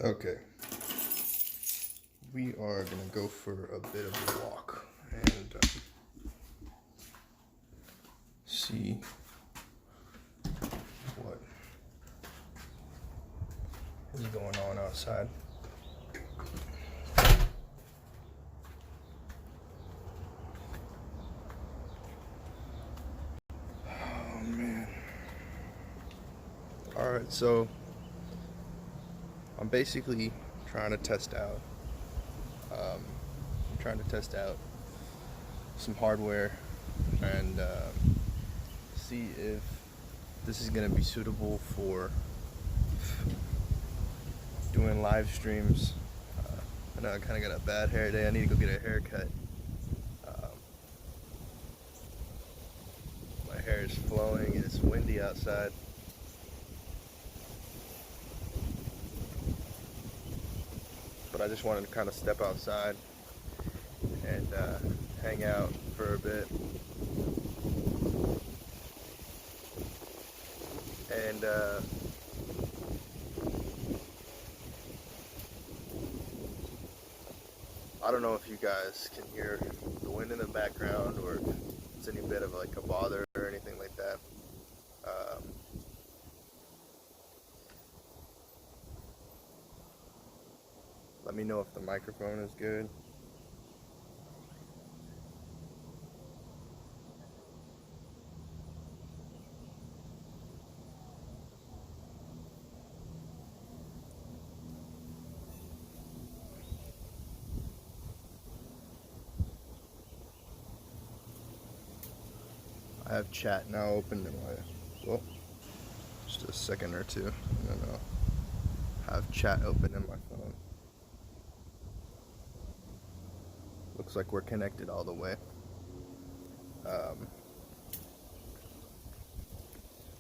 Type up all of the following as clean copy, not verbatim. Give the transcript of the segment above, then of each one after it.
Okay, we are gonna go for a bit of a walk and see what is going on outside. Oh man. Alright, so I'm basically trying to test out some hardware and see if this is going to be suitable for doing live streams. I know I kind of got a bad hair day. I need to go get a haircut. My hair is flowing and it's windy outside. But I just wanted to kind of step outside and hang out for a bit. And I don't know if you guys can hear the wind in the background or if it's any bit of like a bother or anything like that. Let me know if the microphone is good. I have chat now open in my, well, just a second or two, and then I'll have chat open in my phone. Looks like we're connected all the way.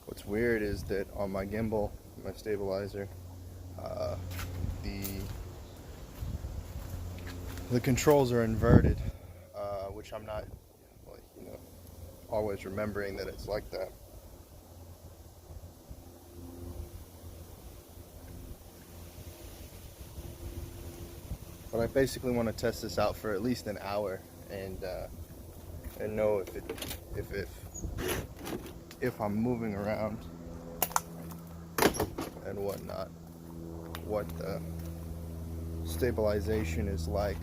What's weird is that on my gimbal, my stabilizer, the controls are inverted, which I'm not, like, always remembering that it's like that. But I basically want to test this out for at least an hour and know if I'm moving around and whatnot, what the stabilization is like.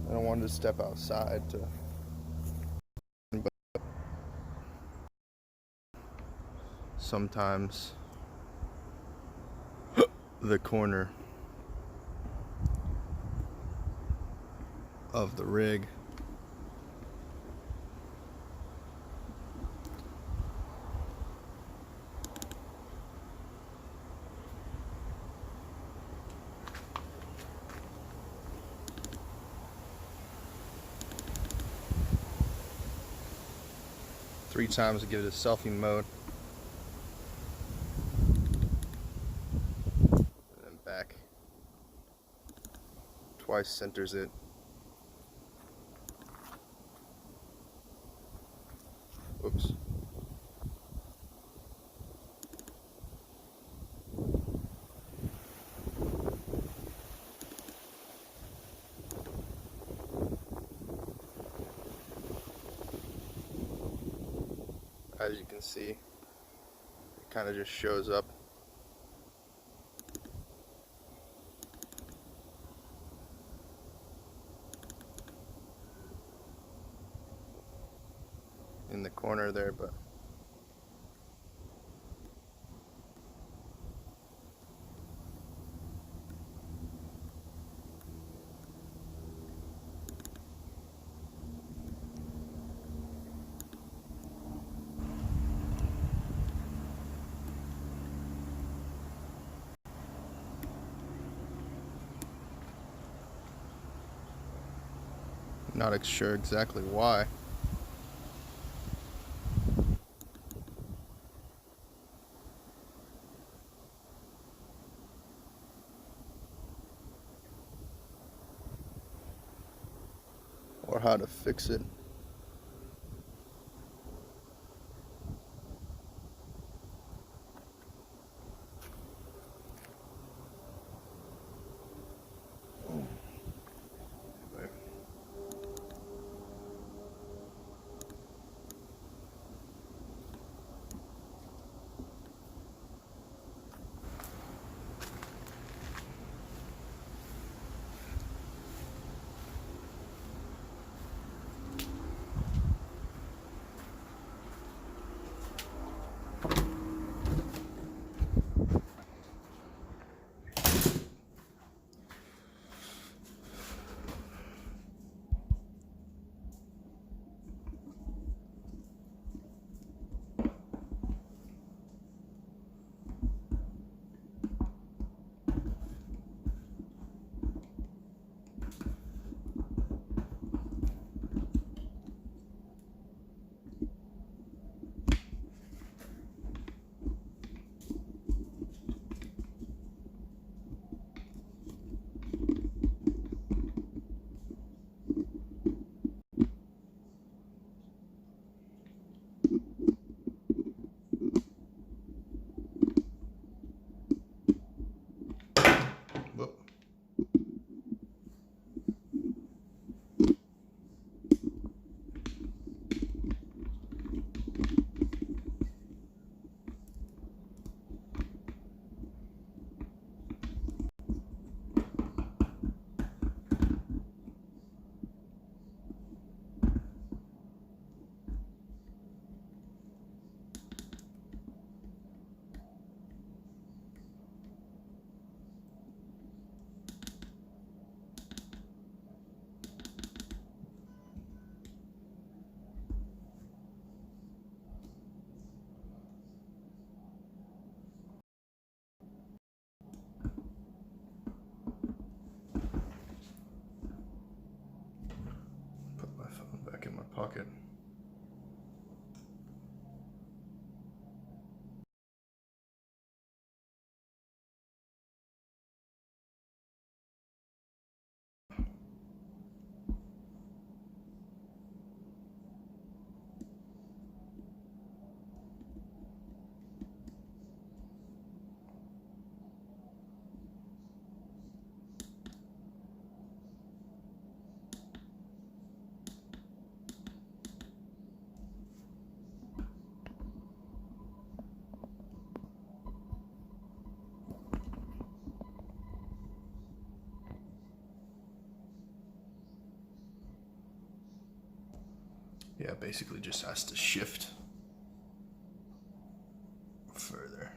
I don't want to step outside to, but sometimes the corner of the rig three times to give it a selfie mode, and then back twice centers it. Oops. As you can see, it kind of just shows up. In the corner there, but not sure exactly why. Or how to fix it. Whoop. Put my phone back in my pocket. Yeah, basically just has to shift further.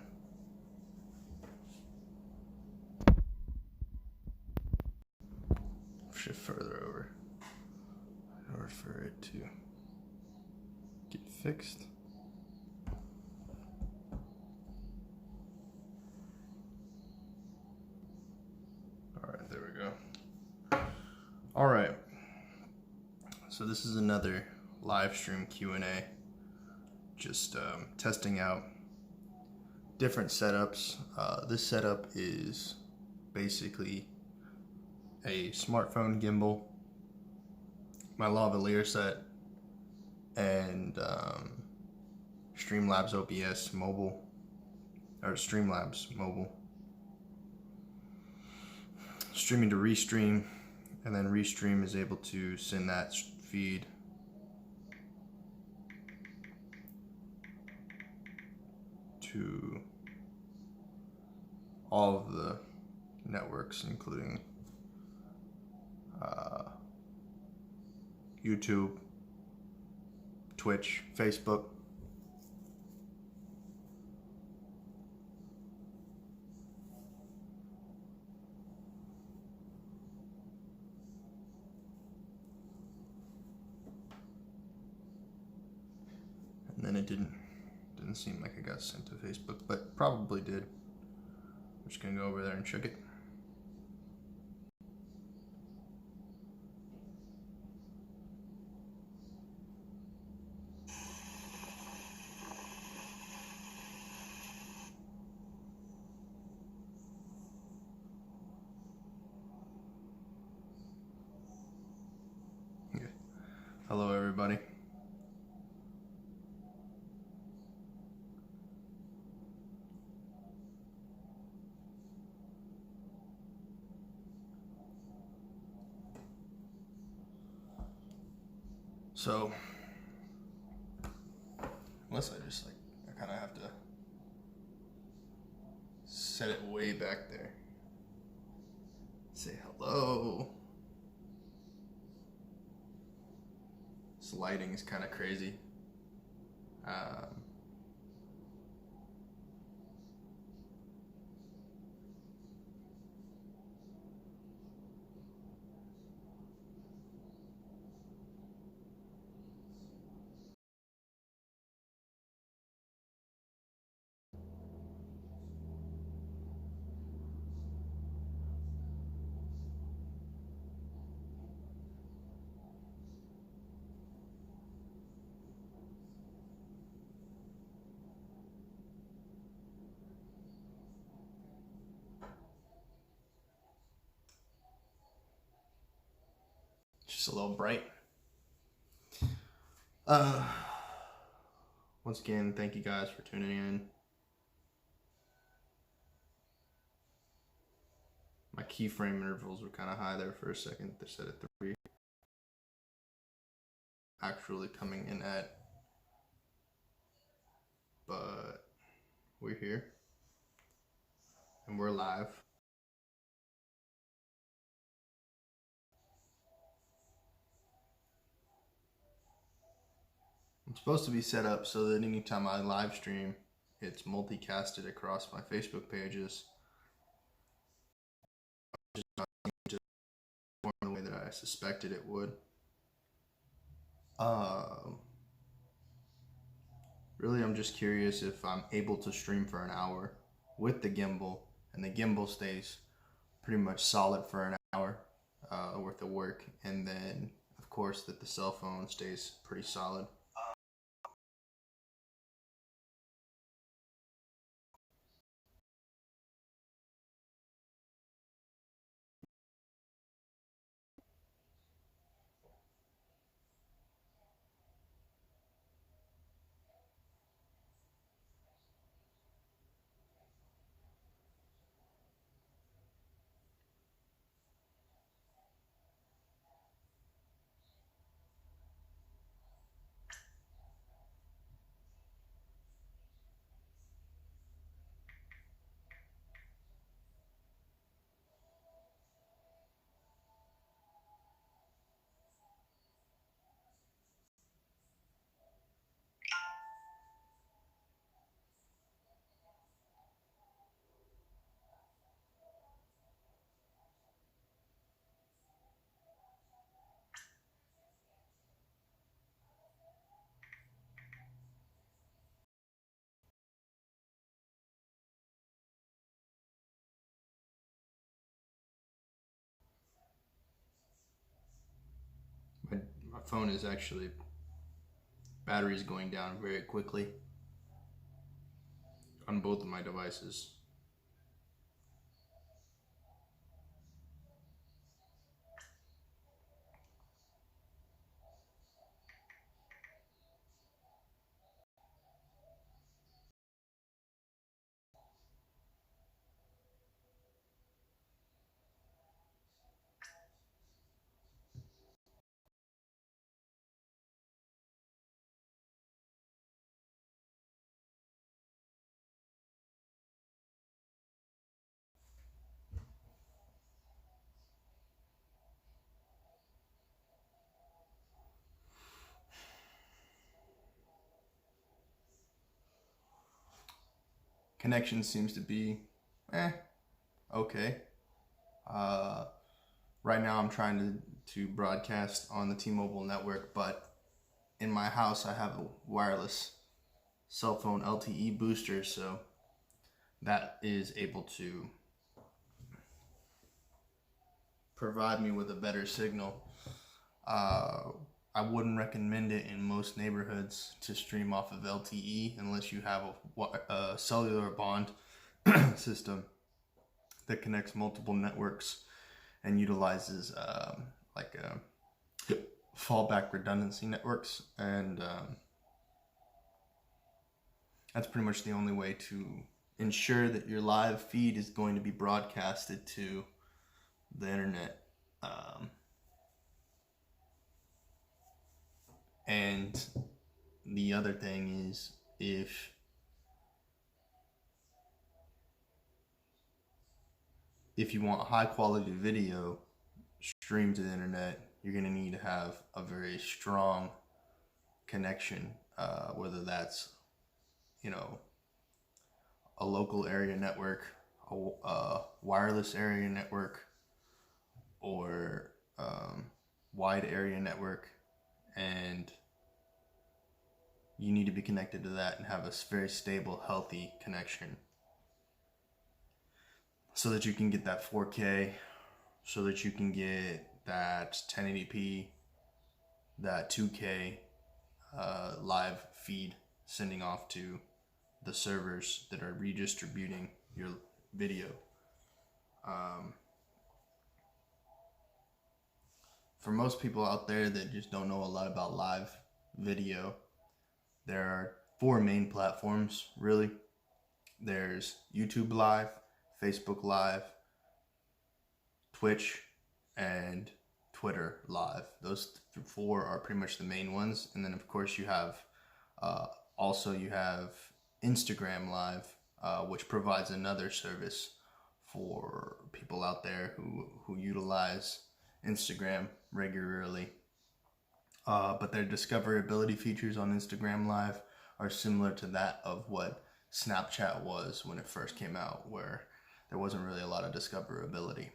Shift further over in order for it to get fixed. All right, there we go. All right, so this is another live stream Q&A, just testing out different setups. This setup is basically a smartphone gimbal, my lavalier set, and Streamlabs OBS mobile, or Streamlabs mobile. Streaming to Restream, and then Restream is able to send that feed to all of the networks, including YouTube, Twitch, Facebook. And then it didn't seem like it got sent to Facebook, but probably did. I'm just gonna go over there and check it. Okay. Hello, everybody. So, unless I kind of have to set it way back there. Say hello. This lighting is kind of crazy. Just a little bright. Once again, thank you guys for tuning in. My keyframe intervals were kind of high there for a second. They said at 3. Actually coming in at. But we're here. And we're live. I'm supposed to be set up so that anytime I live stream, it's multicasted across my Facebook pages. Just not just the way that I suspected it would. Really, I'm just curious if I'm able to stream for an hour with the gimbal, and the gimbal stays pretty much solid for an hour worth of work, and then of course that the cell phone stays pretty solid. My phone is actually, battery's going down very quickly on both of my devices. Connection seems to be okay. Right now I'm trying to broadcast on the T-Mobile network, but in my house I have a wireless cell phone LTE booster, so that is able to provide me with a better signal. I wouldn't recommend it in most neighborhoods to stream off of LTE unless you have a cellular bond system that connects multiple networks and utilizes fallback redundancy networks, and that's pretty much the only way to ensure that your live feed is going to be broadcasted to the internet. And the other thing is, if you want high quality video streamed to the internet, you're going to need to have a very strong connection, whether that's, a local area network, a wireless area network, or wide area network, and you need to be connected to that and have a very stable, healthy connection so that you can get that 4K, so that you can get that 1080p, that 2K live feed sending off to the servers that are redistributing your video. For most people out there that just don't know a lot about live video, there are four main platforms, really. There's YouTube Live, Facebook Live, Twitch, and Twitter Live. Those four are pretty much the main ones. And then, of course, you have you have Instagram Live, which provides another service for people out there who utilize Instagram regularly. But their discoverability features on Instagram Live are similar to that of what Snapchat was when it first came out, where there wasn't really a lot of discoverability.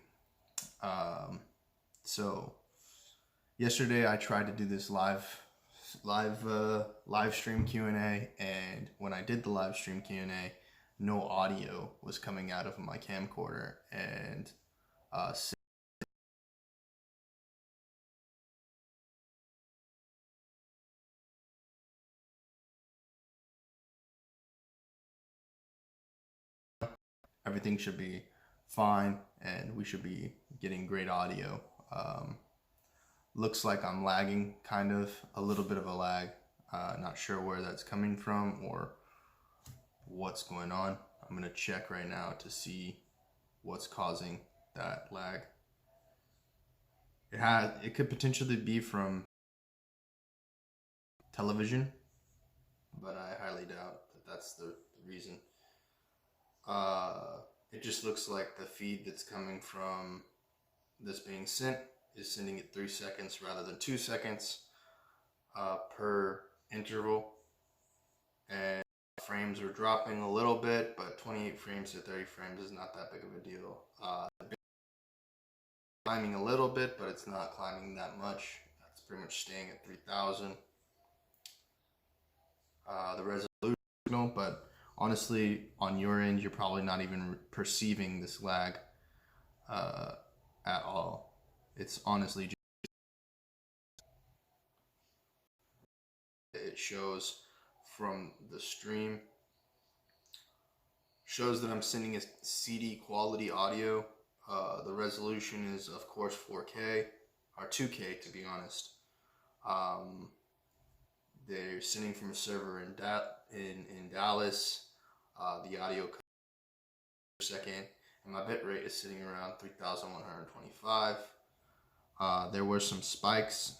So yesterday I tried to do this live stream Q&A, and when I did the live stream Q&A, no audio was coming out of my camcorder, and everything should be fine and we should be getting great audio. Looks like I'm lagging, kind of a little bit of a lag. Not sure where that's coming from or what's going on. I'm gonna check right now to see what's causing that lag. It could potentially be from television, but I highly doubt that that's the reason. It just looks like the feed that's coming from this being sent is sending it 3 seconds rather than 2 seconds per interval, and frames are dropping a little bit, but 28 frames to 30 frames is not that big of a deal. Climbing a little bit, but it's not climbing that much. That's pretty much staying at 3000. The resolution, but honestly, on your end, you're probably not even perceiving this lag at all. It's honestly just, it shows from the stream, shows that I'm sending a CD quality audio. The resolution is, of course, 4K or 2K, to be honest. They're sending from a server in Dallas. The audio per second, and my bit rate is sitting around 3,125. There were some spikes,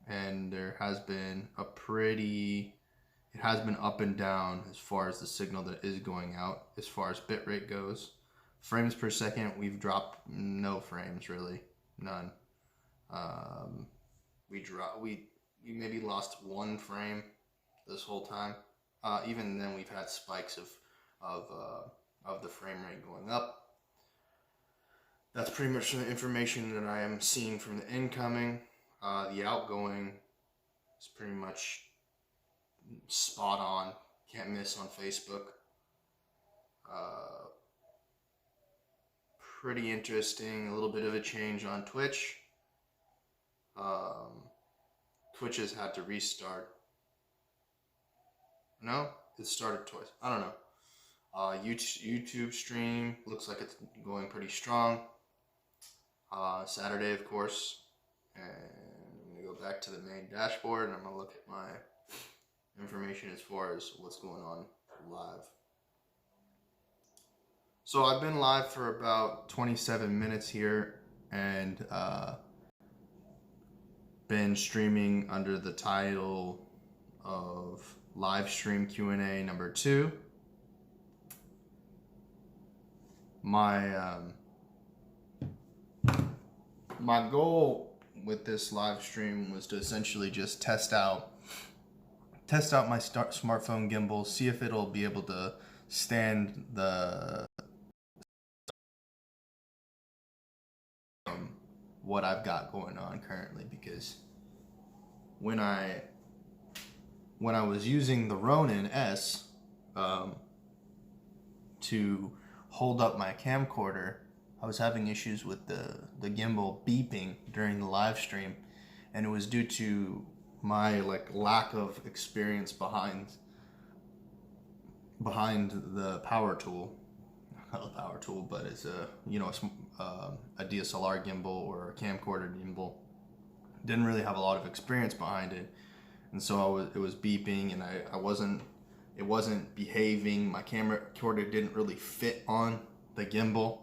and there has been it has been up and down as far as the signal that is going out. As far as bit rate goes, frames per second, we've dropped no frames, really, none. We maybe lost 1 frame this whole time. Even then, we've had spikes of the frame rate going up. That's pretty much the information that I am seeing from the incoming. The outgoing is pretty much spot on. Can't miss on Facebook. Pretty interesting. A little bit of a change on Twitch. Twitch has had to restart. No, it started twice. I don't know. YouTube stream looks like it's going pretty strong. Saturday, of course. And I'm going to go back to the main dashboard, and I'm going to look at my information as far as what's going on live. So I've been live for about 27 minutes here, and been streaming under the title of Livestream Q&A number 2. My goal with this live stream was to essentially just test out my smartphone gimbal, see if it'll be able to stand the what I've got going on currently, because when I was using the Ronin S to hold up my camcorder, I was having issues with the gimbal beeping during the live stream, and it was due to my lack of experience behind the power tool. Not a power tool, but it's a DSLR gimbal or a camcorder gimbal. Didn't really have a lot of experience behind it, and so it was beeping, and I wasn't it wasn't behaving. My camcorder didn't really fit on the gimbal.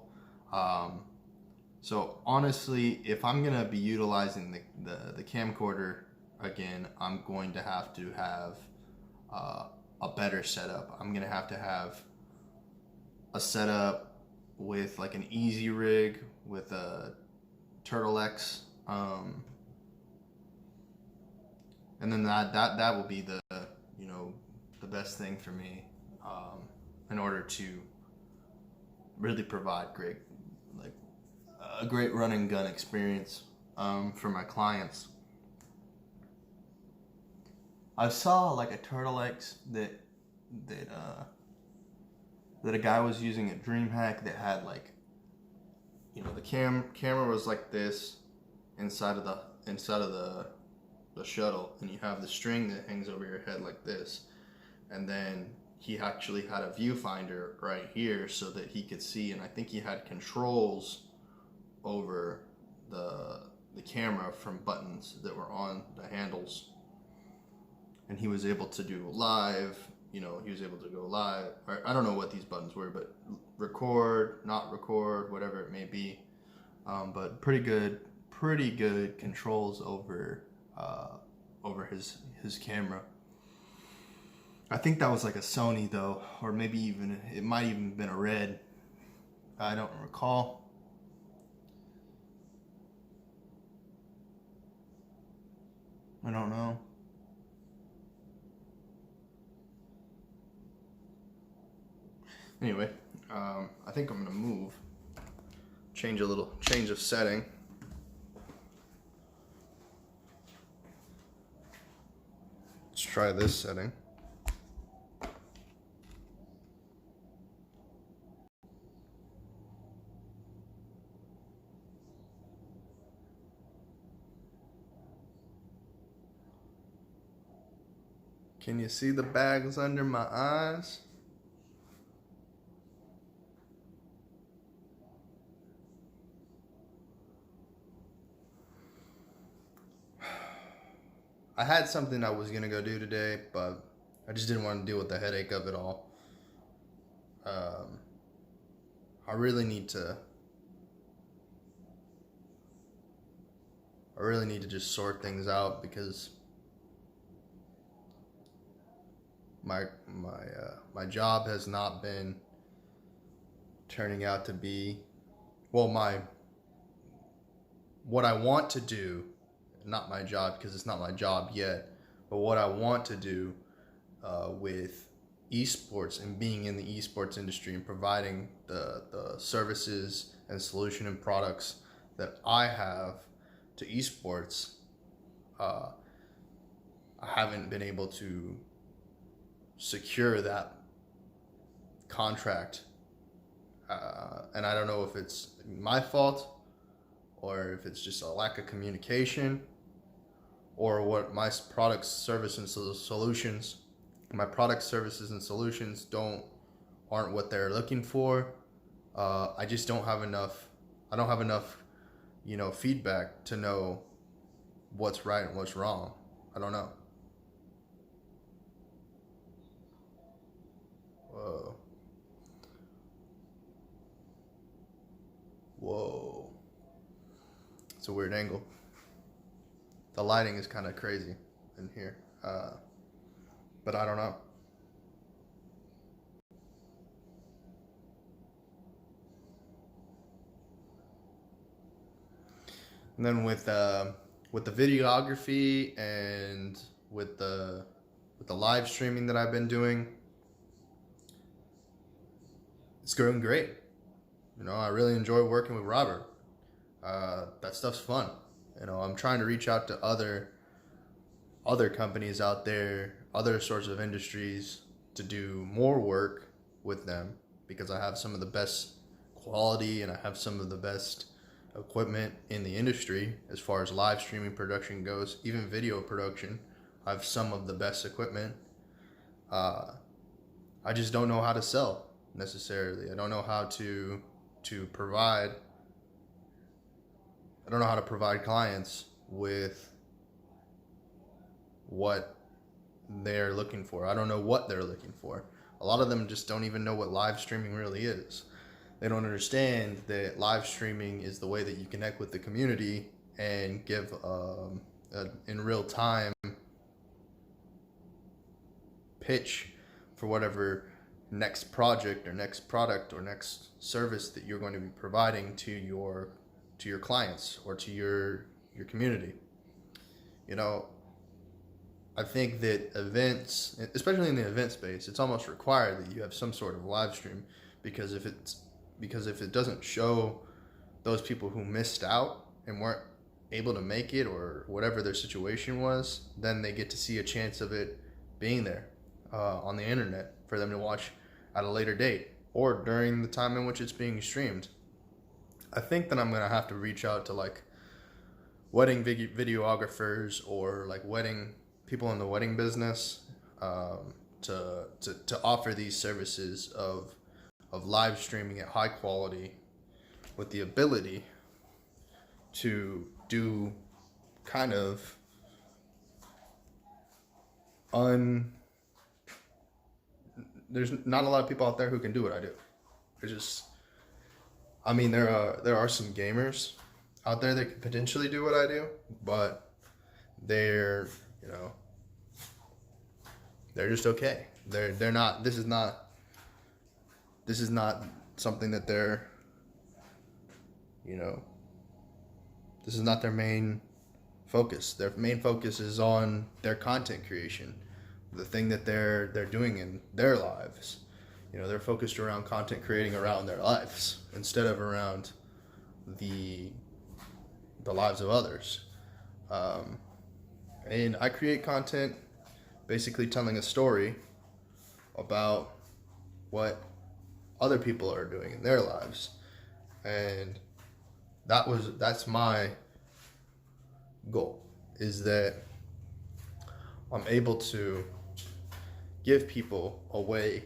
So honestly, if I'm gonna be utilizing the camcorder again, I'm going to have a better setup. I'm gonna have to have a setup with like an easy rig with a Turtle X, and then that will be the the best thing for me, in order to really provide a great run and gun experience for my clients. I saw like a Turtle X that a guy was using at DreamHack that had like, the camera was like this inside of the shuttle, and you have the string that hangs over your head like this, and then he actually had a viewfinder right here so that he could see, and I think he had controls over the camera from buttons that were on the handles, and he was able to do live. He was able to go live, or I don't know what these buttons were, but record, not record, whatever it may be. But pretty good controls over his camera. I think that was like a Sony though, or maybe even it might even been a Red. I don't recall. I don't know. Anyway, I think I'm gonna move, change of setting. Let's try this setting. Can you see the bags under my eyes? I had something I was gonna go do today, but I just didn't want to deal with the headache of it all. I really need to just sort things out, because my job has not been turning out to be, well, what I want to do, not my job because it's not my job yet, but what I want to do with esports and being in the esports industry and providing the services and solution and products that I have to esports, I haven't been able to secure that contract, and I don't know if it's my fault or if it's just a lack of communication, or what my products, services, and solutions aren't what they're looking for. I just don't have enough. I don't have enough, feedback to know what's right and what's wrong. I don't know. Whoa. It's a weird angle. The lighting is kind of crazy in here, but I don't know. And then with the videography and with the live streaming that I've been doing, it's going great. I really enjoy working with Robert. That stuff's fun. I'm trying to reach out to other companies out there, other sorts of industries, to do more work with them, because I have some of the best quality and I have some of the best equipment in the industry as far as live streaming production goes. Even video production, I have some of the best equipment. I just don't know how to sell necessarily. I don't know how to provide. I don't know how to provide clients with what they're looking for. I don't know what they're looking for. A lot of them just don't even know what live streaming really is. They don't understand that live streaming is the way that you connect with the community and give in real time pitch for whatever next project or next product or next service that you're going to be providing to your clients or to your community. You know, I think that events, especially in the event space, it's almost required that you have some sort of live stream, because if it doesn't show those people who missed out and weren't able to make it or whatever their situation was, then they get to see a chance of it being there on the internet for them to watch at a later date or during the time in which it's being streamed. I think that I'm gonna have to reach out to like wedding videographers or like wedding people in the wedding business to offer these services of live streaming at high quality with the ability to do kind of there's not a lot of people out there who can do what I do. There's just, I mean, there are some gamers out there that could potentially do what I do, but they're, you know, they're just okay. They're not. This is not something that they're, you know, this is not their main focus. Their main focus is on their content creation, the thing that they're doing in their lives. You know, they're focused around content creating around their lives instead of around the lives of others. And I create content basically telling a story about what other people are doing in their lives. And that's my goal, is that I'm able to give people a way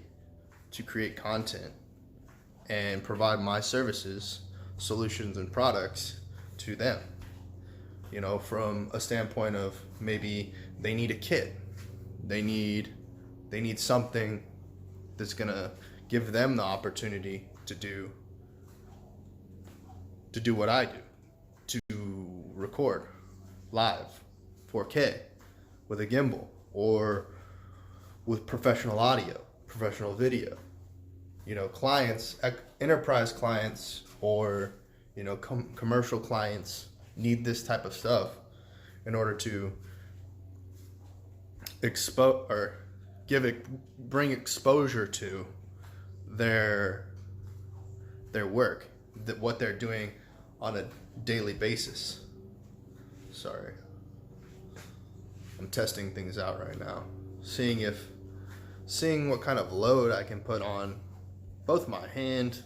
to create content and provide my services, solutions, and products to them. You know, from a standpoint of maybe they need a kit, they need something that's gonna give them the opportunity to do what I do, to record live 4K with a gimbal or with professional audio, professional video. You know, clients, enterprise clients, or, you know, commercial clients need this type of stuff in order to bring exposure to their work, that what they're doing on a daily basis. Sorry, I'm testing things out right now, seeing what kind of load I can put on both my hand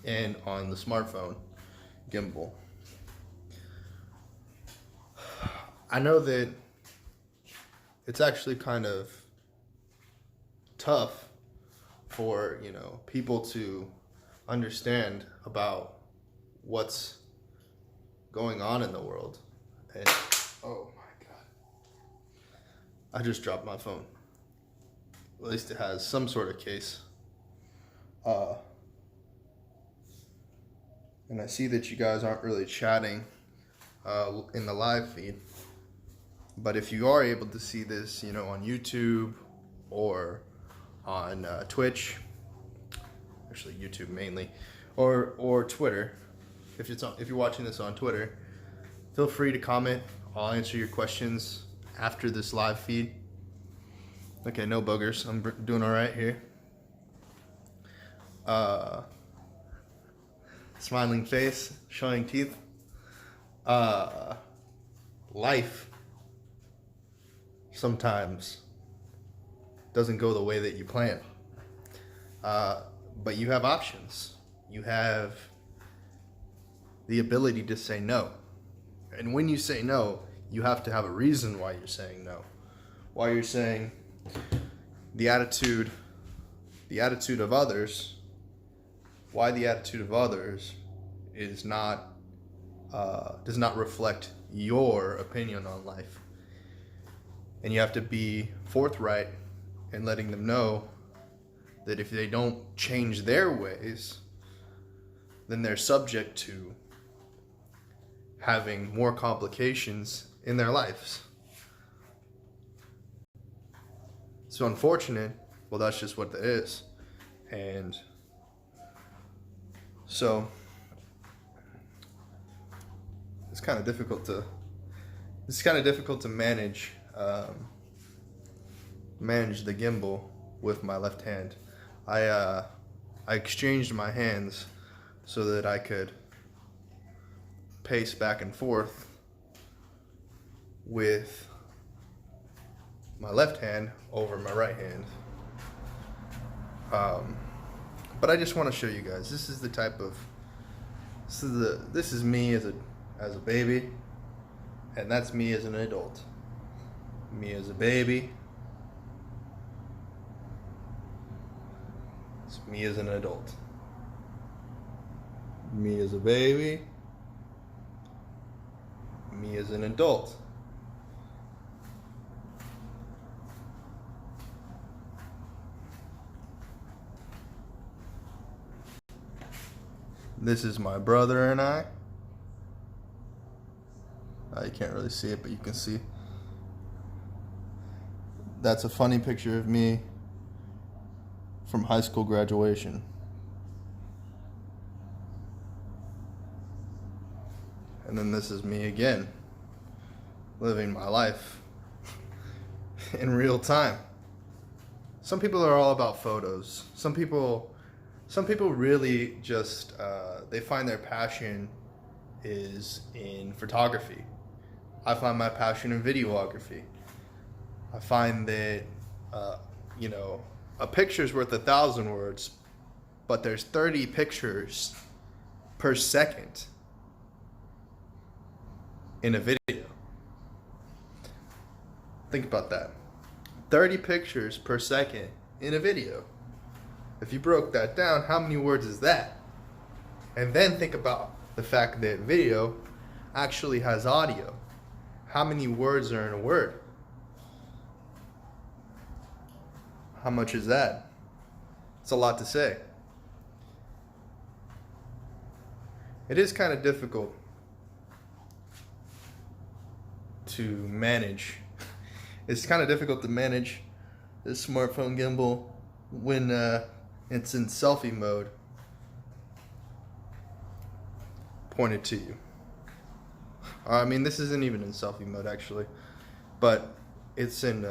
and on the smartphone gimbal. I know that it's actually kind of tough for, you know, people to understand about what's going on in the world. And oh my God, I just dropped my phone. At least it has some sort of case. And I see that you guys aren't really chatting in the live feed. But if you are able to see this, you know, on YouTube or on Twitch, actually YouTube mainly, or Twitter, if you're watching this on Twitter, feel free to comment. I'll answer your questions after this live feed. Okay, no buggers. I'm doing all right here. Smiling face, showing teeth. Life sometimes doesn't go the way that you plan. But you have options. You have the ability to say no. And when you say no, you have to have a reason why you're saying no. Why you're saying the attitude of others, why the attitude of others is not does not reflect your opinion on life. And you have to be forthright in letting them know that if they don't change their ways, then they're subject to having more complications in their lives. It's unfortunate, well, that's just what it is. And so it's kind of difficult to manage manage the gimbal with my left hand. I exchanged my hands so that I could pace back and forth with my left hand over my right hand. But I just want to show you guys, this is me as a baby, and that's me as an adult. Me as a baby. It's me as an adult. Me as a baby. Me as an adult. This is my brother and I. You can't really see it, but you can see. That's a funny picture of me from high school graduation. And then this is me again, living my life in real time. Some people are all about photos. Some people really just, they find their passion is in photography. I find my passion in videography. I find that, a picture's worth 1,000 words, but there's 30 pictures per second in a video. Think about that. 30 pictures per second in a video. If you broke that down, how many words is that? And then think about the fact that video actually has audio. How many words are in a word? How much is that? It's a lot to say. It is kind of difficult to manage. It's kind of difficult to manage this smartphone gimbal when it's in selfie mode pointed to you. I mean, this isn't even in selfie mode actually, but it's in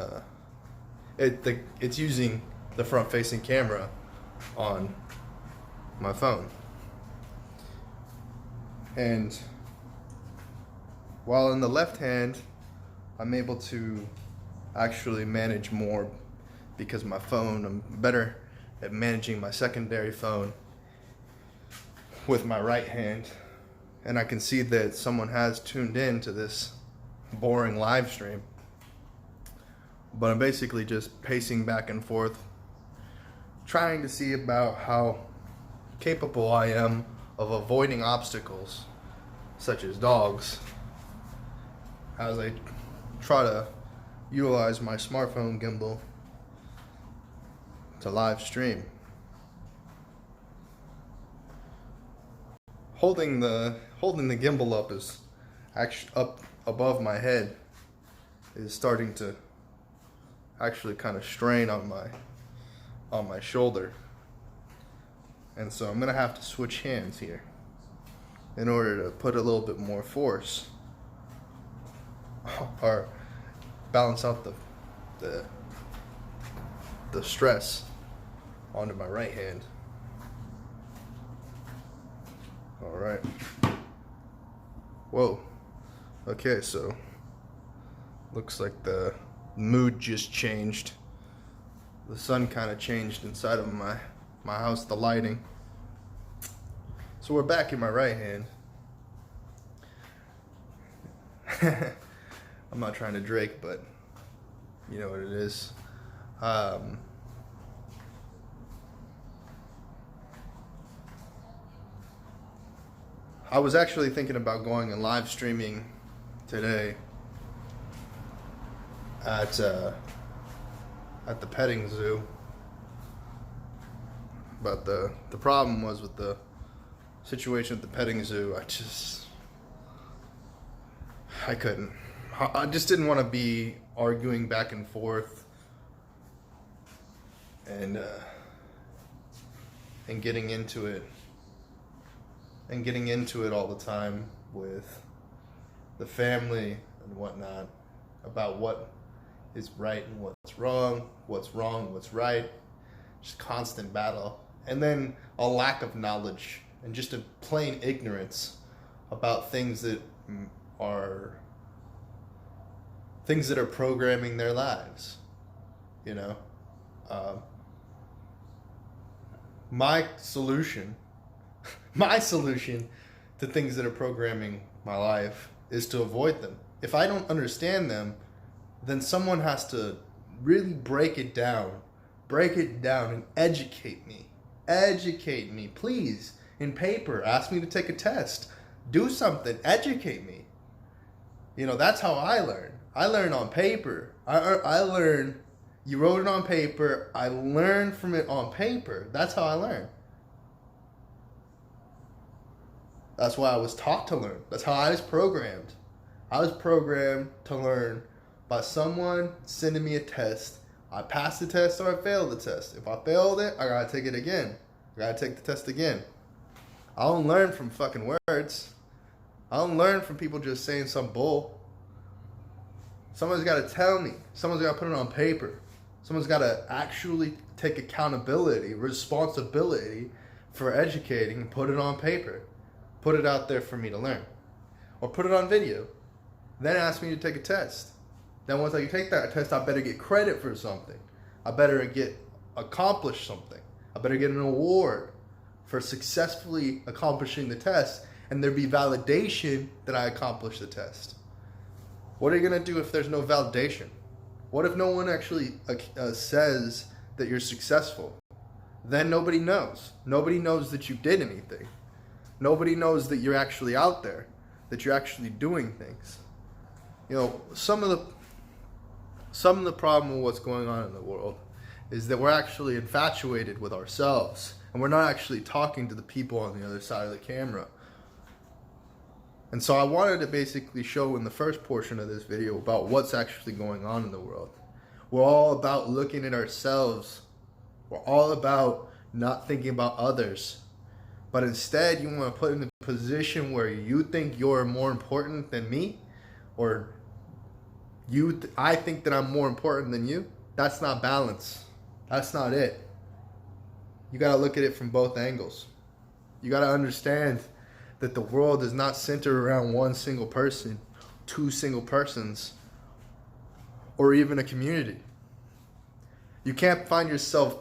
it's using the front-facing camera on my phone. And while in the left hand, I'm able to actually manage more because my phone, I'm better at managing my secondary phone with my right hand. And I can see that someone has tuned in to this boring live stream. But I'm basically just pacing back and forth, trying to see about how capable I am of avoiding obstacles, such as dogs, as I try to utilize my smartphone gimbal to live stream. Holding the gimbal up is actually up above my head is starting to actually kind of strain on my shoulder, and so I'm gonna have to switch hands here in order to put a little bit more force or balance out the stress onto my right hand. All right. Whoa. Okay, so looks like the mood just changed. The sun kind of changed inside of my house, the lighting. So we're back in my right hand. I'm not trying to Drake, but you know what it is. I was actually thinking about going and live streaming today at the petting zoo. But the problem was with the situation at the petting zoo, I couldn't. I just didn't want to be arguing back and forth and getting into it all the time with the family and whatnot about what is right and what's wrong, what's right. Just constant battle. And then a lack of knowledge and just a plain ignorance about things that are programming their lives, you know. My solution to things that are programming my life is to avoid them. If I don't understand them, then someone has to really break it down and educate me, please, in paper. Ask me to take a test, do something, educate me. You know, that's how I learn. I learn on paper. I learn, you wrote it on paper, I learned from it on paper. That's how I learn. That's why I was taught to learn. That's how I was programmed. I was programmed to learn by someone sending me a test. I passed the test or I failed the test. If I failed it, I gotta take it again. I gotta take the test again. I don't learn from fucking words. I don't learn from people just saying some bull. Someone's gotta tell me. Someone's gotta put it on paper. Someone's gotta actually take accountability, responsibility for educating and put it on paper. Put it out there for me to learn. Or put it on video. Then ask me to take a test. Then once I take that test, I better get credit for something. I better accomplish something. I better get an award for successfully accomplishing the test, and there be validation that I accomplished the test. What are you going to do if there's no validation? What if no one actually says that you're successful? Then nobody knows. Nobody knows that you did anything. Nobody knows that you're actually out there, that you're actually doing things. You know, some of the problem with what's going on in the world is that we're actually infatuated with ourselves, and we're not actually talking to the people on the other side of the camera. And so I wanted to basically show in the first portion of this video about what's actually going on in the world. We're all about looking at ourselves. We're all about not thinking about others. But instead, you want to put in a position where you think you're more important than me, or I think that I'm more important than you. That's not balance. That's not it. You got to look at it from both angles. You got to understand that the world is not centered around one single person, two single persons, or even a community. You can't find yourself,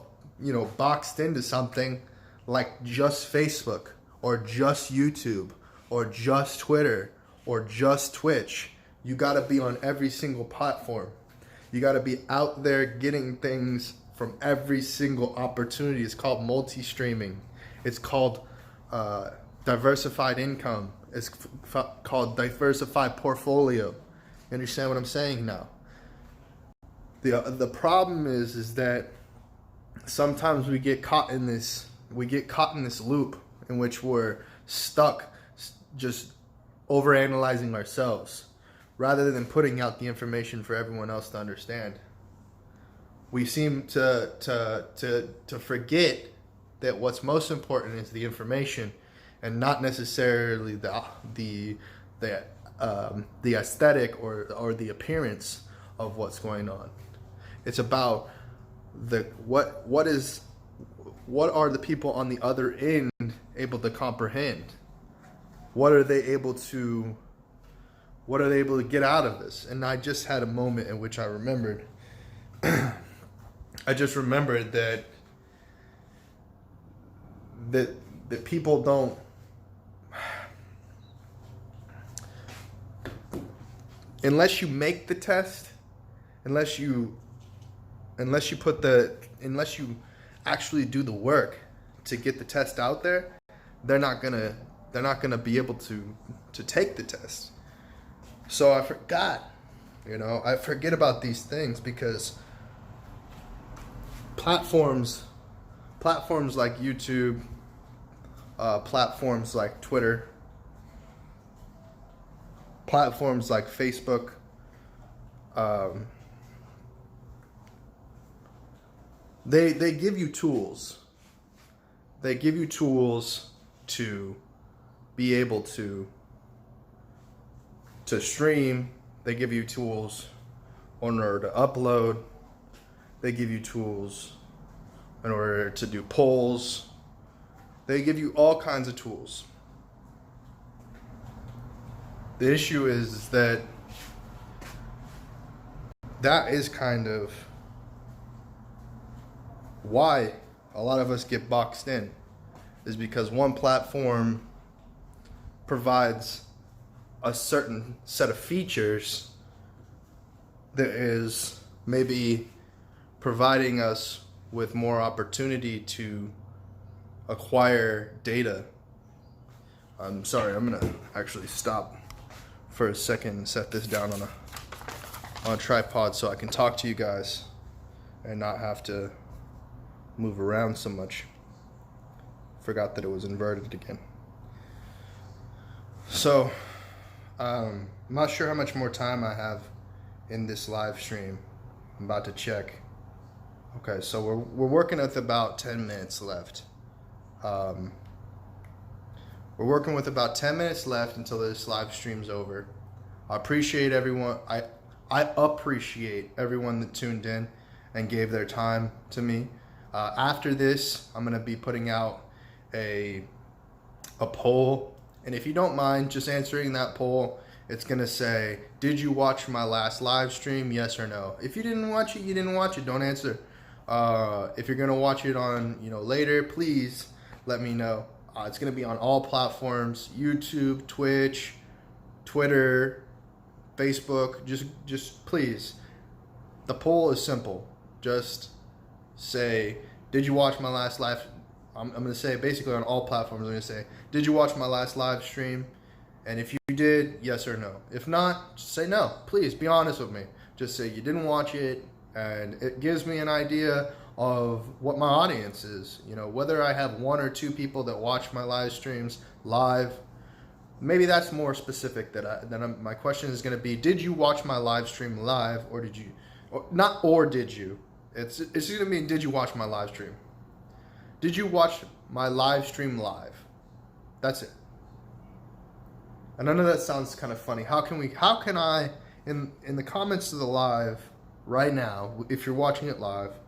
boxed into something like just Facebook, or just YouTube, or just Twitter, or just Twitch. You got to be on every single platform. You got to be out there getting things from every single opportunity. It's called multi-streaming. It's called diversified income. It's called diversified portfolio. You understand what I'm saying now? The problem is that sometimes we get caught in this loop in which we're stuck just overanalyzing ourselves rather than putting out the information for everyone else to understand. We seem to forget that what's most important is the information and not necessarily the aesthetic or the appearance of what's going on. It's about what are the people on the other end able to comprehend? What are they able to get out of this? And I just had a moment in which I remembered. I just remembered that people don't. Unless you make the test, unless you actually do the work to get the test out there, they're not gonna be able to take the test. So I forgot You know, I forget about these things because platforms like YouTube, platforms like Twitter, platforms like Facebook, they give you tools. They give you tools to be able to stream. They give you tools in order to upload. They give you tools in order to do polls. They give you all kinds of tools. The issue is that is kind of why a lot of us get boxed in, is because one platform provides a certain set of features that is maybe providing us with more opportunity to acquire data. I'm sorry, I'm gonna actually stop for a second and set this down on a tripod so I can talk to you guys and not have to move around so much. Forgot that it was inverted again. So, I'm not sure how much more time I have in this live stream. I'm about to check. Okay, so we're working with about 10 minutes left. We're working with about 10 minutes left until this live stream's over. I appreciate everyone. I appreciate everyone that tuned in and gave their time to me. After this, I'm gonna be putting out a poll, and if you don't mind just answering that poll, it's gonna say, did you watch my last live stream, yes or no? If you didn't watch it, you didn't watch it, don't answer. If you're gonna watch it on later, please let me know. It's gonna be on all platforms: YouTube, Twitch, Twitter, Facebook. Just please, the poll is simple. Just say, did you watch my last live? I'm going to say basically on all platforms, I'm going to say, did you watch my last live stream? And if you did, yes or no. If not, just say no. Please be honest with me. Just say you didn't watch it, and it gives me an idea of what my audience is. Whether I have one or two people that watch my live streams live, maybe that's more specific. My question is going to be, did you watch my live stream live, or did you? Or did you? It's going to mean, did you watch my live stream? Did you watch my live stream live? That's it. And I know that sounds kind of funny. How can I, in the comments to the live right now, if you're watching it live,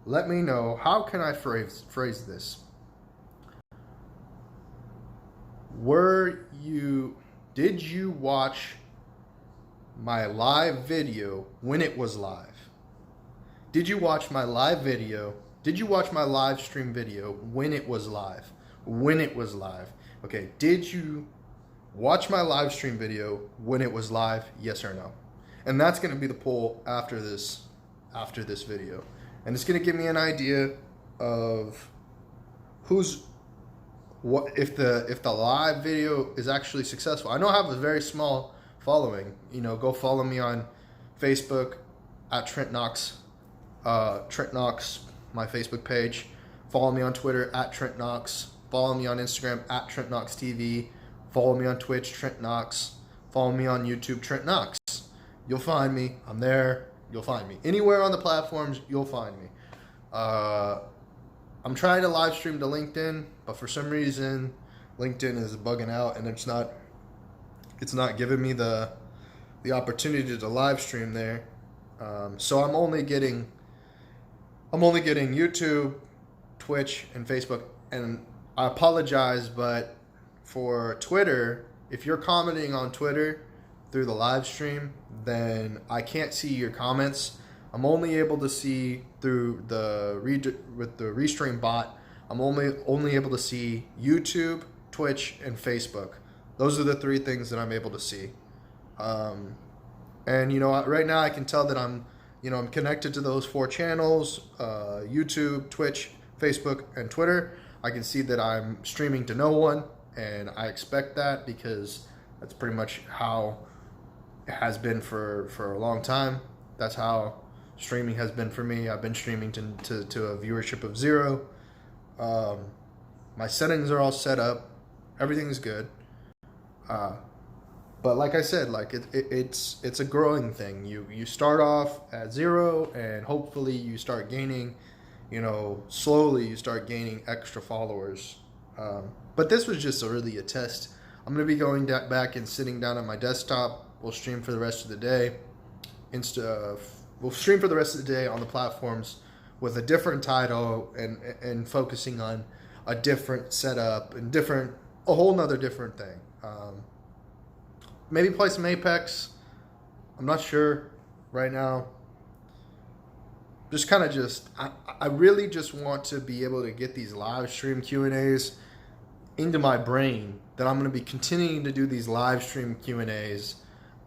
let me know, how can I phrase this? Did you watch my live video when it was live? Did you watch my live video? Did you watch my live stream video when it was live? When it was live. Okay, did you watch my live stream video when it was live? Yes or no? And that's going to be the poll after this video. And it's going to give me an idea of if the live video is actually successful. I know I have a very small following. Go follow me on Facebook at Trent Knox, my Facebook page. Follow me on Twitter at Trent Knox. Follow me on Instagram at Trent Knox TV. Follow me on Twitch, Trent Knox. Follow me on YouTube, Trent Knox. You'll find me. I'm there. You'll find me. Anywhere on the platforms, you'll find me. I'm trying to live stream to LinkedIn, but for some reason, LinkedIn is bugging out, and it's not giving me the opportunity to live stream there. So I'm only getting YouTube, Twitch, and Facebook. And I apologize, but for Twitter, if you're commenting on Twitter through the live stream, then I can't see your comments. I'm only able to see through with the Restream bot. I'm only able to see YouTube, Twitch, and Facebook. Those are the three things that I'm able to see. And right now I can tell that I'm connected to those 4 channels: YouTube, Twitch, Facebook, and Twitter. I can see that I'm streaming to no one, and I expect that because that's pretty much how It has been for a long time. That's how streaming has been for me. I've been streaming to a viewership of 0. My settings are all set up. Everything's good. But like I said, like it's a growing thing. You start off at 0, and hopefully you start gaining, slowly you start gaining extra followers. But this was just really a test. I'm gonna be going back and sitting down at my desktop. We'll stream for the rest of the day. We'll stream for the rest of the day on the platforms with a different title and focusing on a different setup and a whole nother different thing. Maybe play some Apex. I'm not sure right now. I really just want to be able to get these live stream Q&As into my brain, that I'm going to be continuing to do these live stream Q&As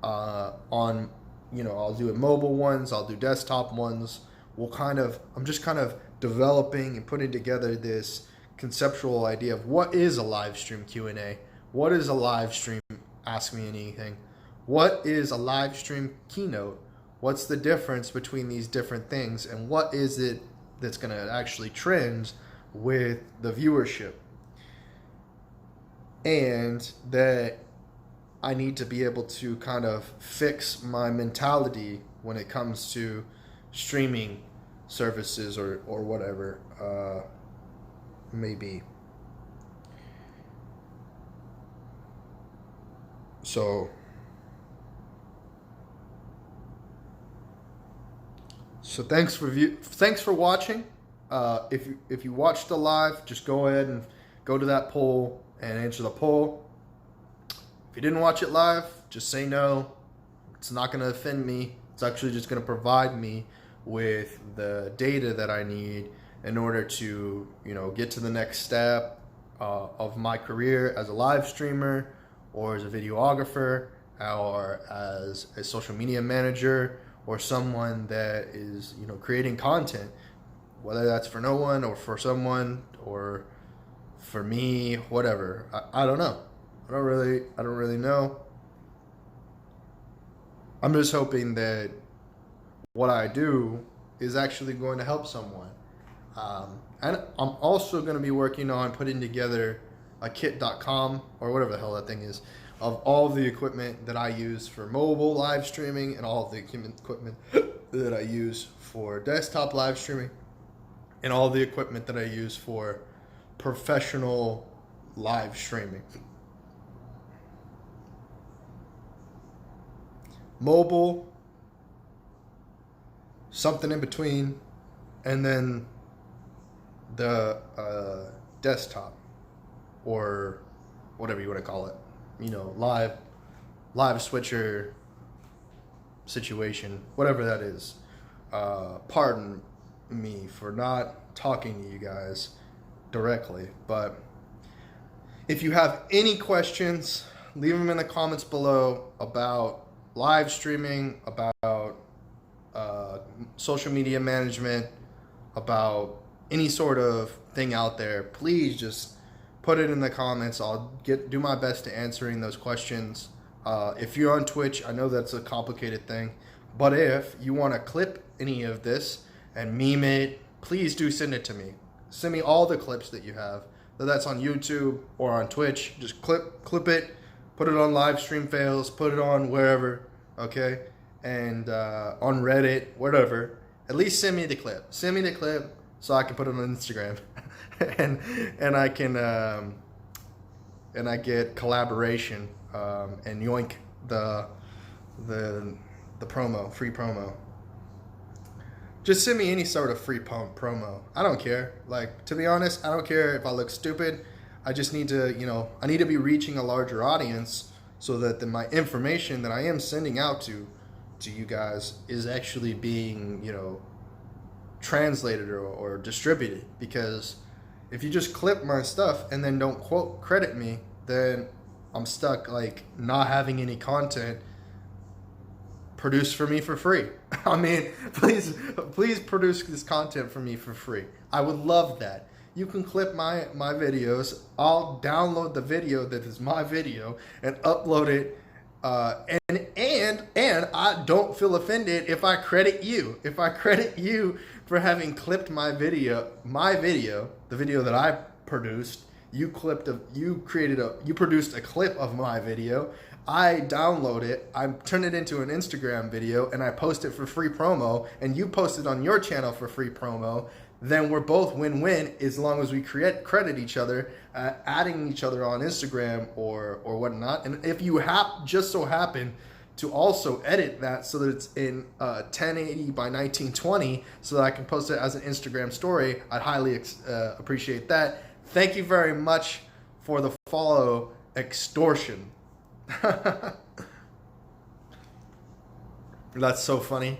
on, I'll do it mobile ones, I'll do desktop ones. I'm just kind of developing and putting together this conceptual idea of what is a live stream Q&A, what is a live stream Ask Me Anything, what is a live stream keynote, what's the difference between these different things, and what is it that's going to actually trend with the viewership. And that I need to be able to kind of fix my mentality when it comes to streaming services or whatever may be. So thanks for watching. If you watched the live, just go ahead and go to that poll and answer the poll. If you didn't watch it live, just say no. It's not going to offend me. It's actually just going to provide me with the data that I need in order to, get to the next step of my career as a live streamer, or as a videographer, or as a social media manager, or someone that is, creating content, whether that's for no one or for someone or for me, whatever. I don't know. I don't really know. I'm just hoping that what I do is actually going to help someone. And I'm also going to be working on putting together a kit.com, or whatever the hell that thing is, of all the equipment that I use for mobile live streaming and all of the equipment that I use for desktop live streaming and all the equipment that I use for professional live streaming. Mobile, something in between, and then the desktop, or whatever you want to call it, live switcher situation, whatever that is. Pardon me for not talking to you guys directly, but if you have any questions, leave them in the comments below about live streaming, about social media management, about any sort of thing out there. Please just put it in the comments. I'll do my best to answering those questions. If you're on Twitch, I know that's a complicated thing, but if you want to clip any of this and meme it, please do send it to me. Send me all the clips that you have, whether that's on YouTube or on Twitch. Just clip it, put it on live stream fails, put it on wherever, okay? And on Reddit, whatever. At least send me the clip. Send me the clip so I can put it on Instagram. and I can and I get collaboration and yoink the promo, free promo. Just send me any sort of free promo. I don't care. Like, to be honest, I don't care if I look stupid. I just need to, I need to be reaching a larger audience so that my information that I am sending out to you guys is actually being, translated or distributed. Because if you just clip my stuff and then don't credit me, then I'm stuck like not having any content produced for me for free. I mean, please produce this content for me for free. I would love that. You can clip my videos. I'll download the video that is my video and upload it And I don't feel offended if I credit you. If I credit you for having clipped my video, the video that I produced, you produced a clip of my video. I download it, I turn it into an Instagram video, and I post it for free promo, and you post it on your channel for free promo. Then we're both win-win as long as we credit each other, adding each other on Instagram or whatnot. And if you just so happen to also edit that so that it's in 1080 by 1920 so that I can post it as an Instagram story, I'd highly appreciate that. Thank you very much for the follow extortion. That's so funny.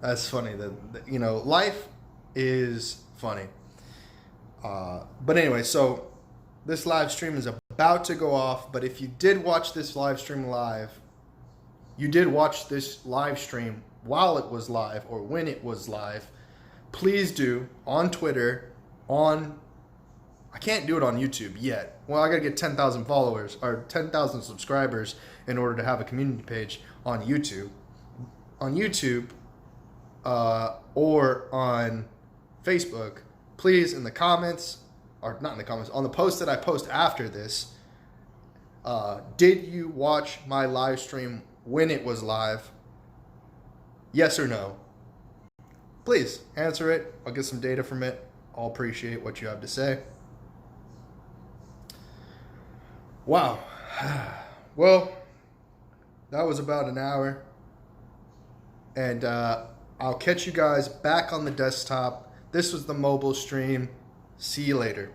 That's funny that life is funny. But anyway, so this live stream is about to go off. But if you did watch this live stream live, you did watch this live stream while it was live or when it was live, please do on Twitter, I can't do it on YouTube yet. Well, I got to get 10,000 followers or 10,000 subscribers in order to have a community page on YouTube. On YouTube or on Facebook, please in the comments, or not in the comments, on the post that I post after this, did you watch my live stream when it was live? Yes or no? Please answer it. I'll get some data from it. I'll appreciate what you have to say. Wow. Well, that was about an hour. And I'll catch you guys back on the desktop. This was the mobile stream. See you later.